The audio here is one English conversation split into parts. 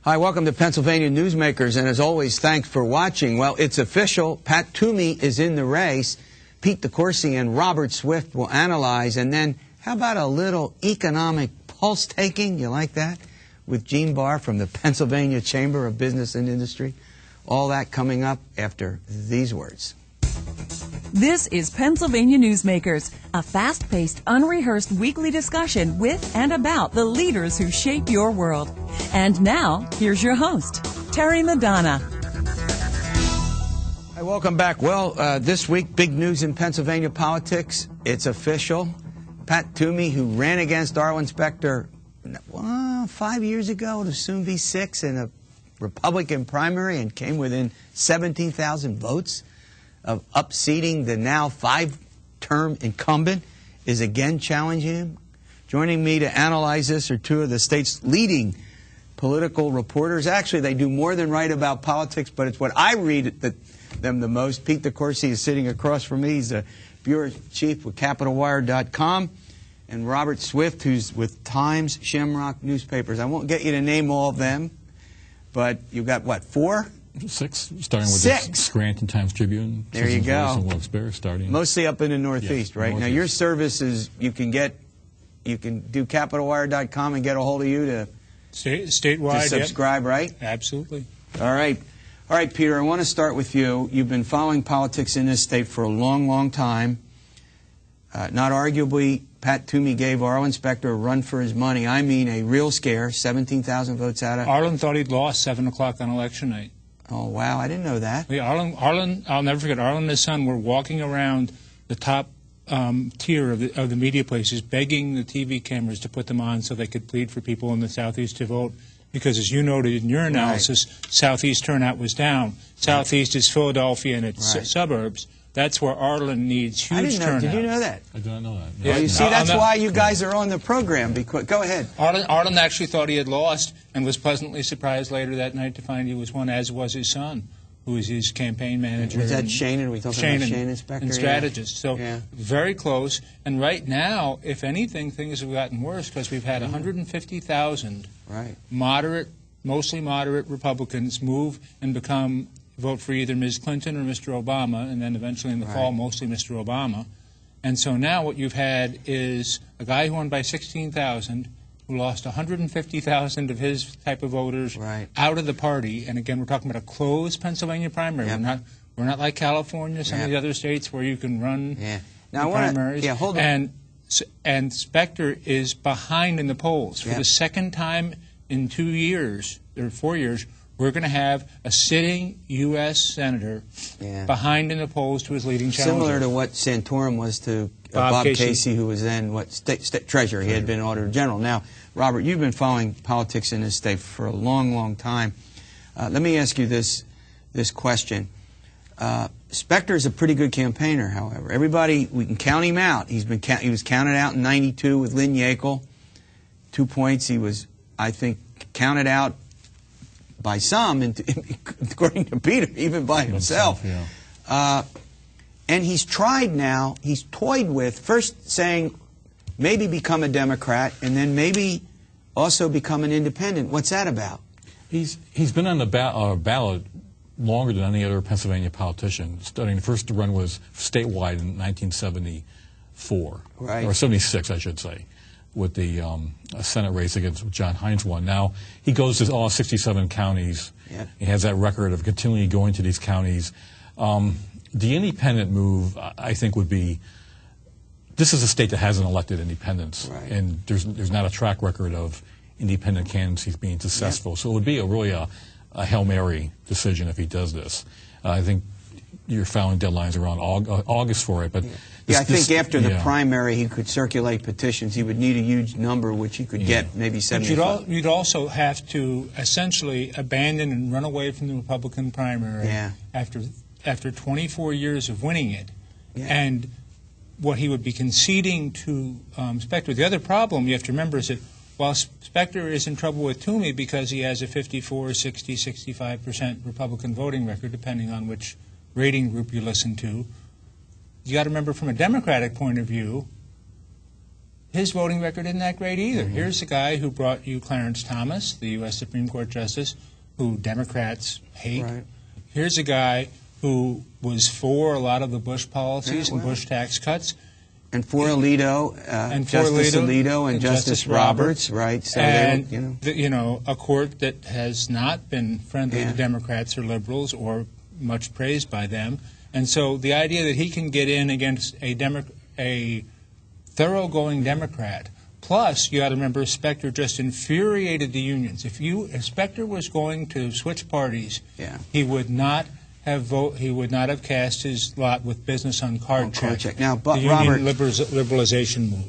Hi, welcome to Pennsylvania Newsmakers, and as always, thanks for watching. Well, it's official. Pat Toomey is in the race. Pete DeCoursey and Robert Swift will analyze, and then how about a little economic pulse-taking? You like that? With Gene Barr from the Pennsylvania Chamber of Business and Industry. All that coming up after these words. This is Pennsylvania Newsmakers, a fast-paced, unrehearsed weekly discussion with and about the leaders who shape your world. And now, here's your host, Terry Madonna. Hi, welcome back. Well, this week, big news in Pennsylvania politics. It's official. Pat Toomey, who ran against Arlen Specter 5 years ago, it'll soon be 6, in a Republican primary and came within 17,000 votes of upseating the now 5-term incumbent, is again challenging him. Joining me to analyze this are two of the state's leading political reporters. Actually, they do more than write about politics, but it's what I read them the most. Pete DeCoursey is sitting across from me. He's the bureau chief with CapitolWire.com. And Robert Swift, who's with Times, Shamrock newspapers. I won't get you to name all of them, but you've got, what, 4? 6, starting with the Scranton Times Tribune. There you go. And Wilkes-Barre starting. Mostly up in the Northeast, right? Northeast. Now, your services, you can do CapitolWire.com and get a hold of you to statewide to subscribe, right? Absolutely. All right, Peter. I want to start with you. You've been following politics in this state for a long, long time. Not arguably, Pat Toomey gave Arlen Specter a run for his money. I mean, a real scare. 17,000 votes out of. Arlen thought he'd lost 7 o'clock on election night. Oh, wow. I didn't know that. Yeah, Arlen, I'll never forget, Arlen and his son were walking around the top tier of the media places, begging the TV cameras to put them on so they could plead for people in the Southeast to vote. Because, as you noted in your analysis, Southeast turnout was down. Southeast is Philadelphia and its suburbs. That's where Arlen needs huge turnout. Did you know that? I did not know that. Well, you see, that's why you guys are on the program. Go ahead. Arlen actually thought he had lost and was pleasantly surprised later that night to find he was won, as was his son, who was his campaign manager. Was that Shane? We talking about Shane and Specter? And strategist. So very close. And right now, if anything, things have gotten worse because we've had 150,000 mostly moderate Republicans move and vote for either Ms. Clinton or Mr. Obama, and then eventually in the fall, mostly Mr. Obama. And so now what you've had is a guy who won by 16,000, who lost 150,000 of his type of voters out of the party. And again, we're talking about a closed Pennsylvania primary. We're not like California, some of the other states where you can run primaries. Hold on. And Specter is behind in the polls. For the second time in 2 years, or 4 years, we're going to have a sitting U.S. senator behind in the polls to his leading challenger. Similar to what Santorum was to Bob Casey, who was then state treasurer. He had been auditor general. Now, Robert, you've been following politics in this state for a long, long time. Let me ask you this question. Specter is a pretty good campaigner, however. Everybody, we can count him out. He was counted out in '92 with Lynn Yackel. 2 points. He was, I think, counted out by some, according to Peter, even by himself. And he's tried now, he's toyed with first saying maybe become a Democrat and then maybe also become an independent. What's that about? He's been on the ballot longer than any other Pennsylvania politician. The first run was statewide in 1974, or 76, I should say, with the Senate race against John Hines won. Now, he goes to all 67 counties. He has that record of continually going to these counties. The independent move, I think, would be, this is a state that hasn't elected independents, and there's not a track record of independent candidates being successful. So it would be really a Hail Mary decision if he does this. I think your filing deadlines around August for it, but I think after the primary, he could circulate petitions. He would need a huge number, which he could get maybe 75. But you'd also have to essentially abandon and run away from the Republican primary after 24 years of winning it. And what he would be conceding to Specter. The other problem you have to remember is that while Specter is in trouble with Toomey because he has a 54, 60, 65% Republican voting record, depending on which rating group you listen to, you got to remember from a Democratic point of view, his voting record isn't that great either. Here's the guy who brought you Clarence Thomas, the U.S. Supreme Court Justice, who Democrats hate. Right. Here's a guy who was for a lot of the Bush policies and Bush tax cuts. And for Alito, Justice Alito and Justice Roberts, right? So and, they were, a court that has not been friendly to Democrats or liberals or much praised by them. And so the idea that he can get in against a thoroughgoing Democrat, plus you got to remember Specter just infuriated the unions. If Specter was going to switch parties, he would not have cast his lot with business on card check. Now, but the Robert, union liberalization move.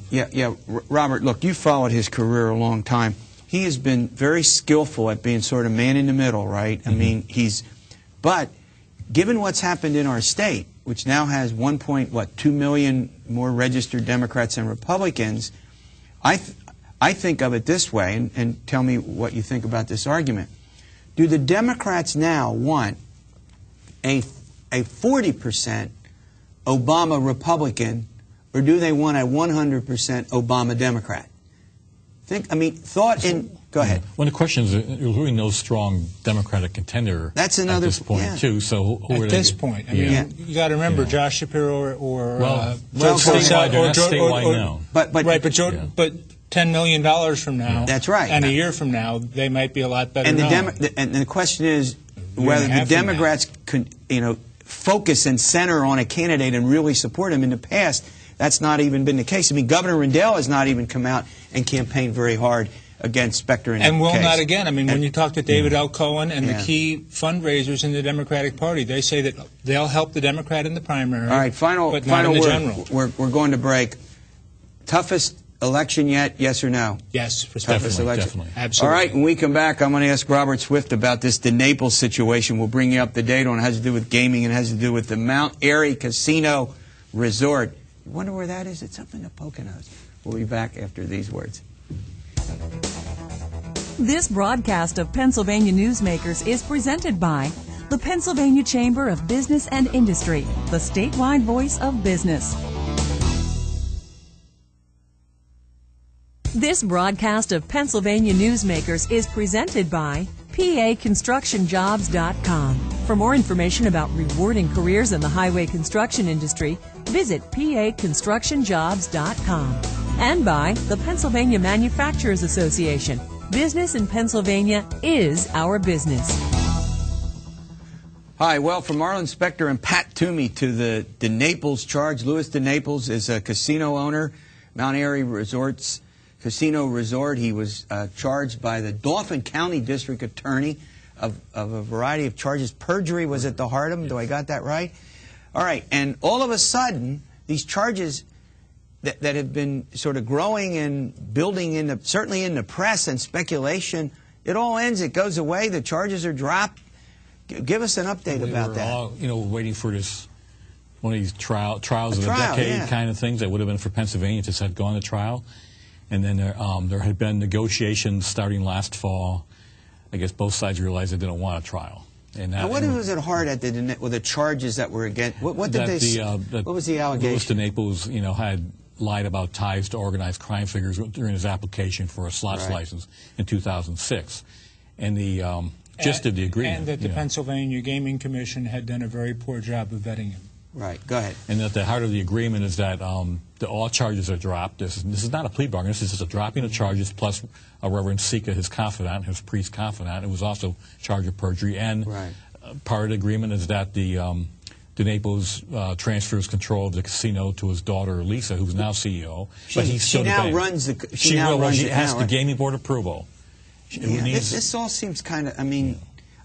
Robert, look, you followed his career a long time. He has been very skillful at being sort of man in the middle, right? I mean, but given what's happened in our state, which now has 2 million more registered Democrats and Republicans, I think of it this way, and tell me what you think about this argument. Do the Democrats now want a 40% Obama Republican, or do they want a 100% Obama Democrat? Go ahead. Well, the question is, there's really no strong Democratic contender That's another, at this point, too. So who at this point, I mean, you got to remember Josh Shapiro or statewide now. But $10 million from now, that's right, and a year from now, they might be a lot better. And the question is whether the Democrats could, focus and center on a candidate and really support him. In the past, that's not even been the case. I mean, Governor Rendell has not even come out and campaigned very hard against Specter and will not again. I mean, when you talk to David L. Cohen and the key fundraisers in the Democratic Party, they say that they'll help the Democrat in the primary. All right, final word. General. We're going to break. Toughest election yet, yes or no? Yes, for toughest election. Definitely. Absolutely. All right, when we come back, I'm going to ask Robert Swift about this DeNaples situation. We'll bring you up to date on it. It has to do with gaming and has to do with the Mount Airy Casino Resort. You wonder where that is? It's up in the Poconos. We'll be back after these words. This broadcast of Pennsylvania Newsmakers is presented by the Pennsylvania Chamber of Business and Industry, the statewide voice of business. This broadcast of Pennsylvania Newsmakers is presented by PAConstructionJobs.com. For more information about rewarding careers in the highway construction industry, visit PAConstructionJobs.com. And by the Pennsylvania Manufacturers Association. Business in Pennsylvania is our business. Hi, well, from Marlon Specter and Pat Toomey to the DeNaples charge. Louis DeNaples is a casino owner, Mount Airy Resorts Casino Resort. He was charged by the Dauphin County District Attorney of a variety of charges. Perjury was at the heart of them. Do I got that right? All right, and all of a sudden, these charges that have been sort of growing and building certainly in the press and speculation, it all ends. It goes away. The charges are dropped. Give us an update about that. All, waiting for one of these trials of a decade kind of things that would have been for Pennsylvania if this had gone to trial. And then there had been negotiations starting last fall. I guess both sides realized they didn't want a trial. And now, what was at heart at the charges that were against? What was the allegation? Louis DeNaples, had lied about ties to organized crime figures during his application for a slots license in 2006, and the gist of the agreement. And that the Pennsylvania Gaming Commission had done a very poor job of vetting him. Right. Go ahead. And at the heart of the agreement is that all charges are dropped. This is not a plea bargain. This is just a dropping of charges plus a Reverend Sika, his confidant, his priest confidant. It was also charged of perjury. And part of the agreement is that the DeNaples transfers control of the casino to his daughter Lisa, who's now CEO. She now runs the. She has the gaming board approval. This all seems kind of. I mean,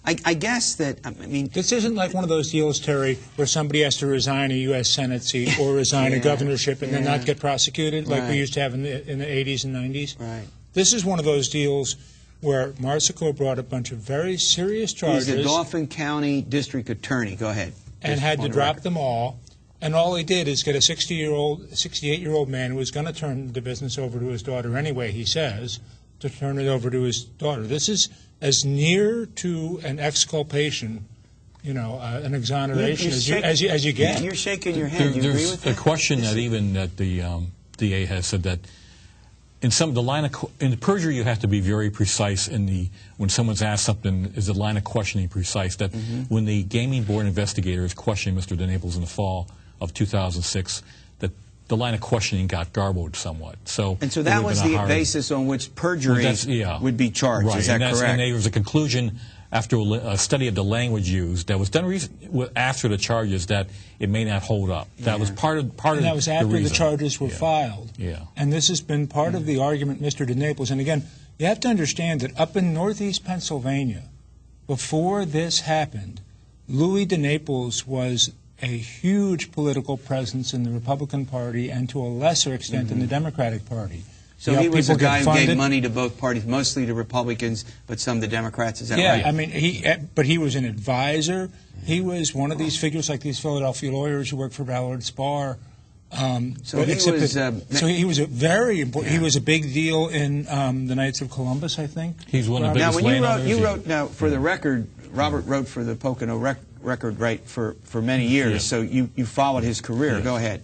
I guess that. I mean, this isn't like one of those deals, Terry, where somebody has to resign a U.S. Senate seat or resign a governorship and then not get prosecuted, like we used to have in the 80s and 90s. Right. This is one of those deals where Marsico brought a bunch of very serious charges. He's the Dauphin County District Attorney. Go ahead. And had to drop them all. And all he did is get a 68-year-old man who was going to turn the business over to his daughter anyway, he says, to turn it over to his daughter. This is as near to an exculpation, an exoneration as you get. You're shaking your head. You agree with that? There's a question that even the DA has said that in perjury, you have to be very precise when someone's asked something. Is the line of questioning precise? That when the gaming board investigators questioned Mr. DeNaples in the fall of 2006, that the line of questioning got garbled somewhat. So that was the basis on which perjury would be charged. Right. Is that correct? And there was a conclusion after a study of the language used that was done after the charges that it may not hold up. That was part of and that was after the charges were filed. Yeah. And this has been part of the argument, Mr. DeNaples. And again, you have to understand that up in northeast Pennsylvania, before this happened, Louis DeNaples was a huge political presence in the Republican Party and to a lesser extent in the Democratic Party. So he was a guy who gave money to both parties, mostly to Republicans, but some to Democrats. Is that right? Yeah, I mean, but he was an advisor. He was one of these figures like these Philadelphia lawyers who worked for Ballard's Barr. So he was a very important. He was a big deal in the Knights of Columbus, I think. He's one of the biggest landowners. You wrote now for the record. Robert wrote for the Pocono Record, right, for many years. Yes. So you followed his career. Yes. Go ahead.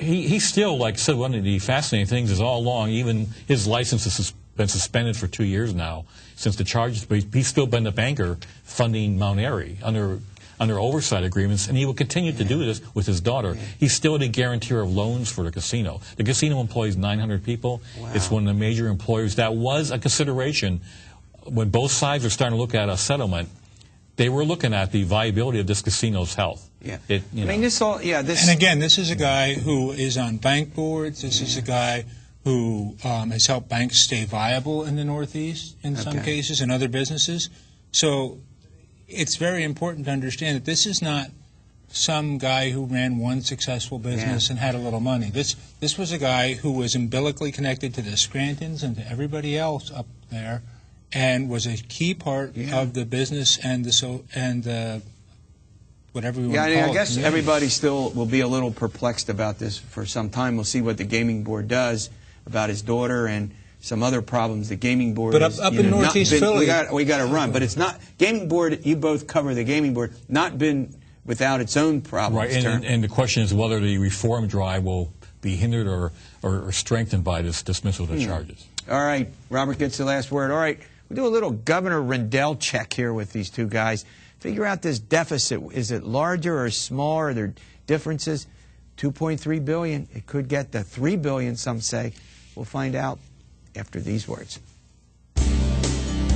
He's still, like I said, one of the fascinating things is all along, even his license has been suspended for 2 years now since the charges, but he's still been the banker funding Mount Airy under oversight agreements, and he will continue to do this with his daughter. He's still the guarantor of loans for the casino. The casino employs 900 people. Wow. It's one of the major employers. That was a consideration when both sides were starting to look at a settlement. They were looking at the viability of this casino's health. Yeah. And again, this is a guy who is on bank boards. This is a guy who has helped banks stay viable in the Northeast in some cases and other businesses. So it's very important to understand that this is not some guy who ran one successful business and had a little money. This was a guy who was umbilically connected to the Scrantons and to everybody else up there, and was a key part of the business and the whatever we want to call it. I guess everybody still will be a little perplexed about this for some time. We'll see what the gaming board does about his daughter and some other problems. The gaming board, but up in Northeast Philly, we got to run. But it's not gaming board. You both cover the gaming board. Not been without its own problems. Right, and the question is whether the reform drive will be hindered or strengthened by this dismissal of the charges. All right, Robert gets the last word. All right, we do a little Governor Rendell check here with these two guys. Figure out this deficit. Is it larger or smaller? Are there differences? $2.3 billion. It could get to $3 billion, some say. We'll find out after these words.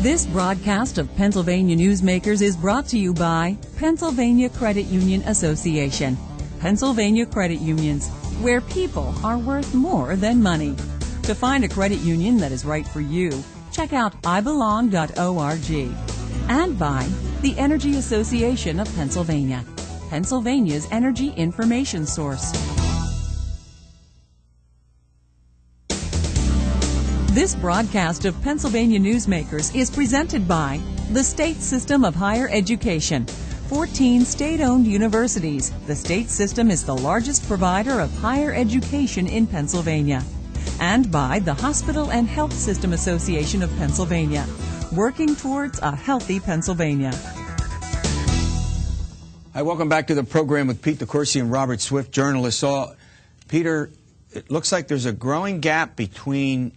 This broadcast of Pennsylvania Newsmakers is brought to you by Pennsylvania Credit Union Association. Pennsylvania Credit Unions, where people are worth more than money. To find a credit union that is right for you, check out ibelong.org. And by the Energy Association of Pennsylvania, Pennsylvania's energy information source. This broadcast of Pennsylvania Newsmakers is presented by the State System of Higher Education. 14 state-owned universities. The state system is the largest provider of higher education in Pennsylvania. And by the Hospital and Health System Association of Pennsylvania, working towards a healthy Pennsylvania. Hi, welcome back to the program with Pete DeCoursey and Robert Swift, journalists. Peter, it looks like there's a growing gap between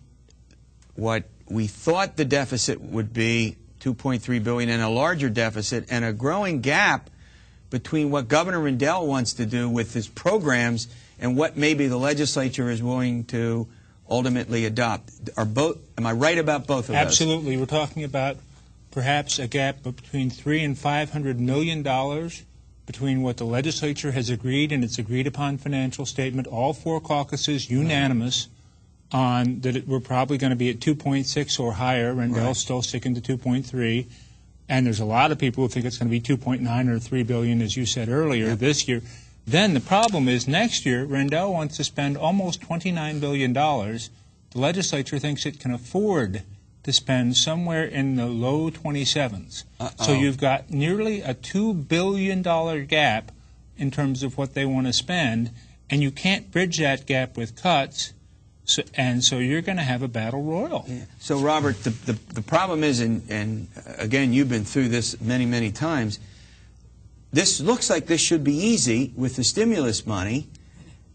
what we thought the deficit would be, $2.3 billion, and a larger deficit, and a growing gap between what Governor Rendell wants to do with his programs and what maybe the legislature is willing to ultimately adopt. Am I right about both of those? Absolutely. We're talking about perhaps a gap of between $300 and $500 million between what the legislature has agreed in its agreed-upon financial statement, all four caucuses unanimous, on that we're probably going to be at 2.6 or higher. Rendell's still sticking to 2.3. And there's a lot of people who think it's going to be 2.9 or $3 billion, as you said earlier, this year. Then the problem is next year, Rendell wants to spend almost $29 billion. The legislature thinks it can afford to spend somewhere in the low 27s. So you've got nearly a $2 billion gap in terms of what they want to spend, and you can't bridge that gap with cuts. So you're going to have a battle royal. Yeah. So, Robert, the problem is, and again, you've been through this many, many times, this looks like this should be easy with the stimulus money,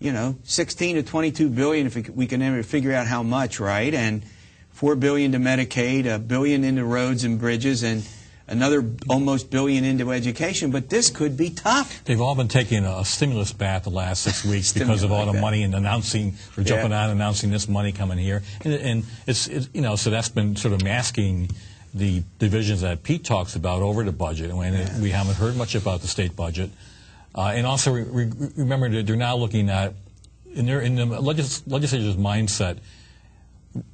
you know, 16 to 22 billion if we can ever figure out how much, right? And $4 billion to Medicaid, $1 billion into roads and bridges, and another almost $1 billion into education. But this could be tough. They've all been taking a stimulus bath the last 6 weeks because of all the money and announcing, or jumping on announcing this money coming here. And it's you know, so that's been sort of masking the divisions that Pete talks about over the budget. And we haven't heard much about the state budget. And also remember that they're now looking at, in the legislature's mindset,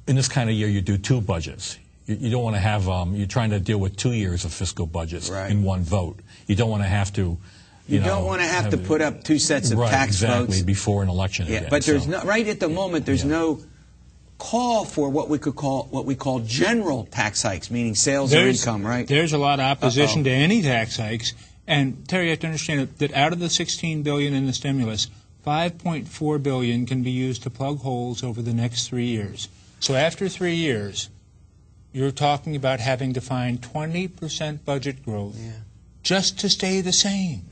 in this kind of year you do 2 budgets. You don't want to have, you're trying to deal with 2 years of fiscal budgets in one vote. You don't want to have to, you know, don't want to have to put up 2 sets of tax votes before an election. Yeah, but there's no, right at the moment, there's no call for what we call general tax hikes, meaning sales or income, right? There's a lot of opposition to any tax hikes. And Terry, you have to understand that out of the $16 billion in the stimulus, $5.4 billion can be used to plug holes over the next 3 years. So after 3 years, you're talking about having to find 20% budget growth just to stay the same.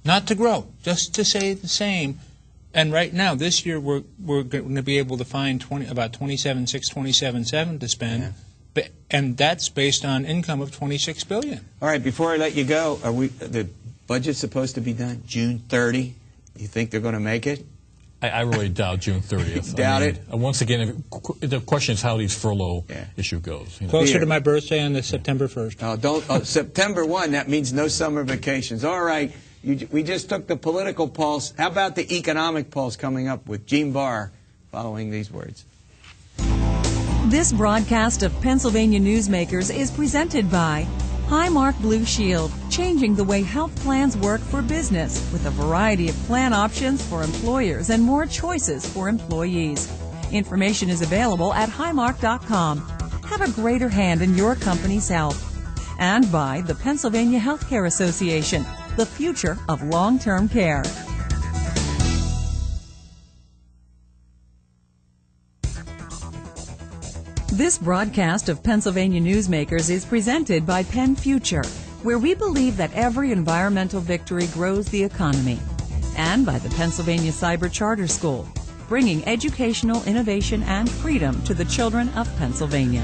Not to grow, just to stay the same. And right now, this year, we're going to be able to find about $27.6, $27.7 to spend, and that's based on income of $26 billion. All right, before I let you go, the budget's supposed to be done June 30. You think they're going to make it? I really doubt June 30th. Doubt it? Once again, the question is how these furlough issue goes. You know. Closer to my birthday on September 1st. September 1, that means no summer vacations. All right, we just took the political pulse. How about the economic pulse coming up with Gene Barr following these words? This broadcast of Pennsylvania Newsmakers is presented by Highmark Blue Shield, changing the way health plans work for business with a variety of plan options for employers and more choices for employees. Information is available at highmark.com. Have a greater hand in your company's health. And by the Pennsylvania Healthcare Association, the future of long-term care. This broadcast of Pennsylvania Newsmakers is presented by Penn Future, where we believe that every environmental victory grows the economy, and by the Pennsylvania Cyber Charter School, bringing educational innovation and freedom to the children of Pennsylvania.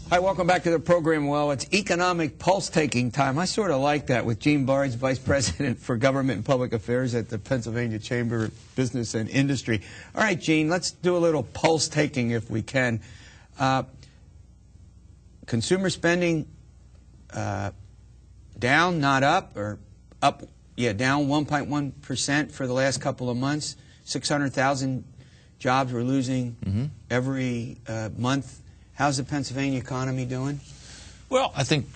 Hi, welcome back to the program. Well, it's economic pulse-taking time. I sort of like that with Gene Barr, Vice President for Government and Public Affairs at the Pennsylvania Chamber of Business and Industry. All right, Gene, let's do a little pulse-taking if we can. Consumer spending down, not up, or up, down 1.1% for the last couple of months. 600,000 jobs we're losing every month. How's the Pennsylvania economy doing? Well, I think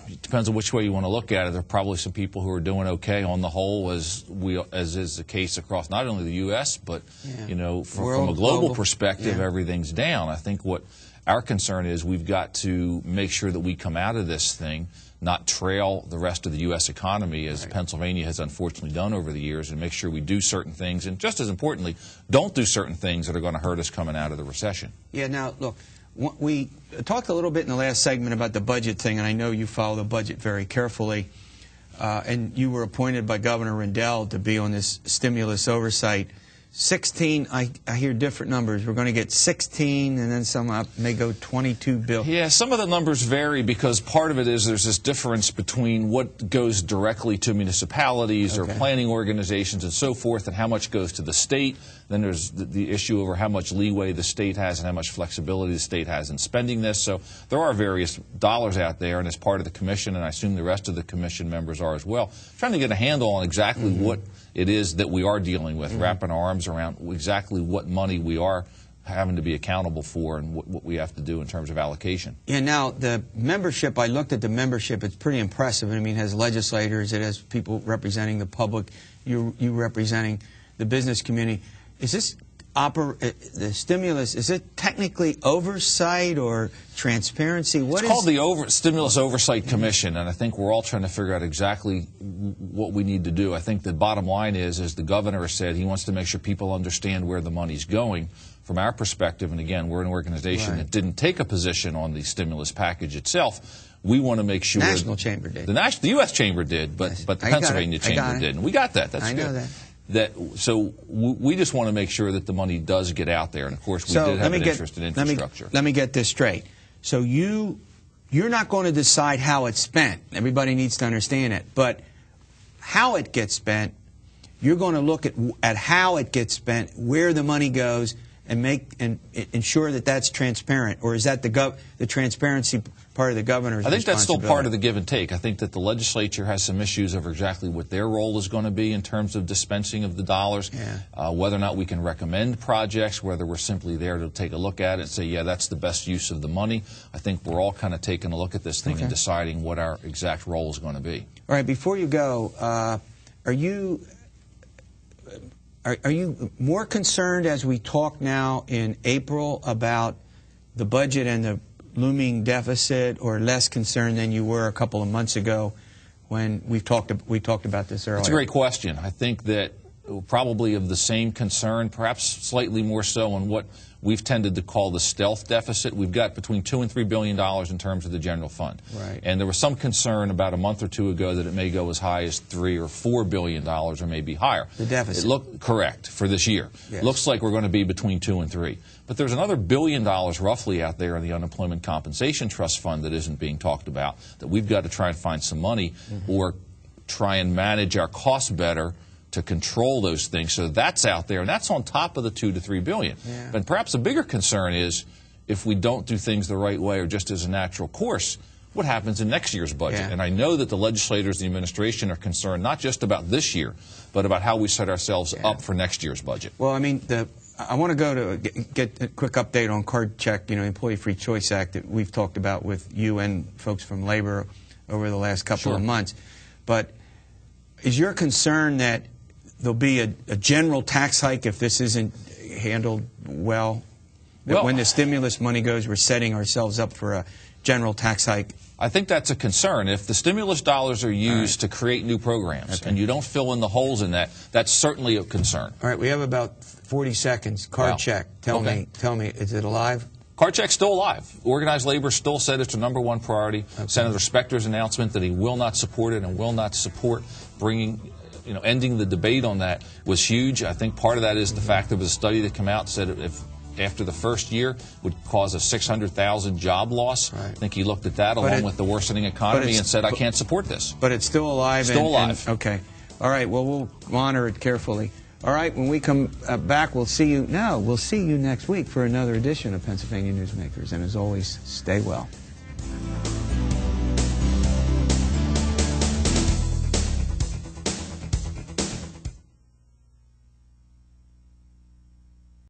it depends on which way you want to look at it. There are probably some people who are doing okay on the whole, as is the case across not only the U.S., but you know, from a global perspective, everything's down. I think what our concern is, we've got to make sure that we come out of this thing, not trail the rest of the U.S. economy, as Pennsylvania has unfortunately done over the years, and make sure we do certain things, and just as importantly, don't do certain things that are going to hurt us coming out of the recession. Yeah, now, look. We talked a little bit in the last segment about the budget thing, and I know you follow the budget very carefully. And you were appointed by Governor Rendell to be on this stimulus oversight. 16, I hear different numbers. We're going to get 16, and then some may go 22 billion. Yeah, some of the numbers vary because part of it is there's this difference between what goes directly to municipalities or planning organizations and so forth, and how much goes to the state. Then there's the issue over how much leeway the state has and how much flexibility the state has in spending this. So there are various dollars out there, and as part of the commission, and I assume the rest of the commission members are as well, trying to get a handle on exactly what it is that we are dealing with, wrapping our arms around exactly what money we are having to be accountable for and what we have to do in terms of allocation. Yeah, now the membership, I looked at the membership, it's pretty impressive. I mean, it has legislators, it has people representing the public, you representing the business community. Is this the stimulus, is it technically oversight or transparency? It's called the Stimulus Oversight Commission, and I think we're all trying to figure out exactly what we need to do. I think the bottom line is, as the governor has said, he wants to make sure people understand where the money's going. From our perspective, and again, we're an organization that didn't take a position on the stimulus package itself. We want to make sure the National Chamber did. The U.S. Chamber did, but the Pennsylvania Chamber did, and we got that. That's good. I know that. So we just want to make sure that the money does get out there. And, of course, we did have an interest in infrastructure. Let me get this straight. So you're not going to decide how it's spent. Everybody needs to understand it. But how it gets spent, you're going to look at how it gets spent, where the money goes, and ensure that that's transparent. Or is that the transparency part of the governor's responsibility? I think that's still part of the give and take. I think that the legislature has some issues over exactly what their role is going to be in terms of dispensing of the dollars, whether or not we can recommend projects, whether we're simply there to take a look at it and say, yeah, that's the best use of the money. I think we're all kind of taking a look at this thing and deciding what our exact role is going to be. All right, before you go, are you more concerned as we talk now in April about the budget and the looming deficit, or less concerned than you were a couple of months ago when we talked about this earlier? That's a great question. I think that probably of the same concern, perhaps slightly more so on what we've tended to call the stealth deficit. We've got between $2 and $3 billion in terms of the general fund. Right. And there was some concern about a month or two ago that it may go as high as $3 or $4 billion or maybe higher. The deficit. It looked correct for this year. Yes. Looks like we're going to be between 2 and 3. But there's another $1 billion roughly out there in the Unemployment Compensation Trust Fund that isn't being talked about, that we've got to try and find some money or try and manage our costs better to control those things. So that's out there, and that's on top of the $2 to $3 billion. Yeah. But perhaps a bigger concern is if we don't do things the right way or just as a natural course, what happens in next year's budget? Yeah. And I know that the legislators, the administration are concerned not just about this year, but about how we set ourselves up for next year's budget. Well, I mean, I want to go to get a quick update on card check, the Employee Free Choice Act that we've talked about with you and folks from Labor over the last couple of months. But is your concern that there'll be a general tax hike if this isn't handled well? That when the stimulus money goes, we're setting ourselves up for a general tax hike? I think that's a concern. If the stimulus dollars are used to create new programs and you don't fill in the holes in that, that's certainly a concern. All right, we have about 40 seconds. Card check. Tell me, is it alive? Card check's still alive. Organized labor still said it's the #1 priority. Senator Specter's announcement that he will not support it and will not support ending the debate on that was huge. I think part of that is the fact there was a study that came out and said if after the first year would cause a 600,000 job loss. Right. I think he looked at that along with the worsening economy and said, I can't support this. But it's still alive? Still alive. Okay. All right. Well, we'll monitor it carefully. All right. When we come back, we'll see you next week for another edition of Pennsylvania Newsmakers. And as always, stay well.